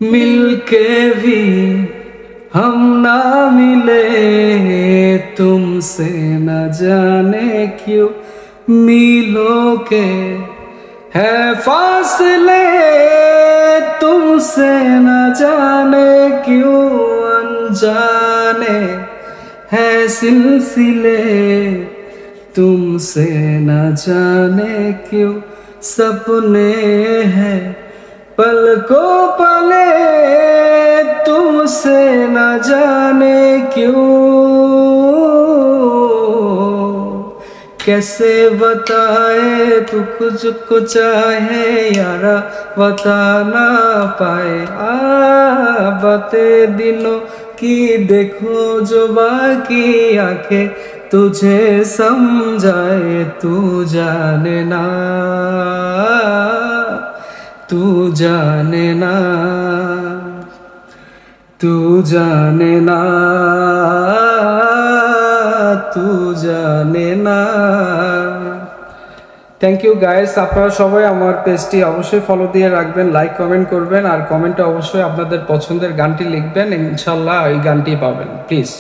मिलके भी हम ना मिले, तुमसे न जाने क्यों मीलों के है फासले, तुमसे न जाने क्यों अनजाने है सिलसिले, तुमसे न जाने क्यों सपने हैं पलकों पले, तुमसे न जाने क्यों। कैसे बताए तू कुछ चाहे यारा बता ना पाए, बातें दिलों की देखो जो बाकी आंखें तुझे समझाए, तू जाने ना, तू जाने ना, तू जाने ना, तू जाने ना। थैंक यू गाइस, আপনারা সবাই আমার পেজটি অবশ্যই ফলো দিয়ে রাখবেন, লাইক কমেন্ট করবেন, আর কমেন্টে অবশ্যই আপনাদের পছন্দের গানটি লিখবেন, ইনশাআল্লাহ এই গানটি পাবেন প্লিজ।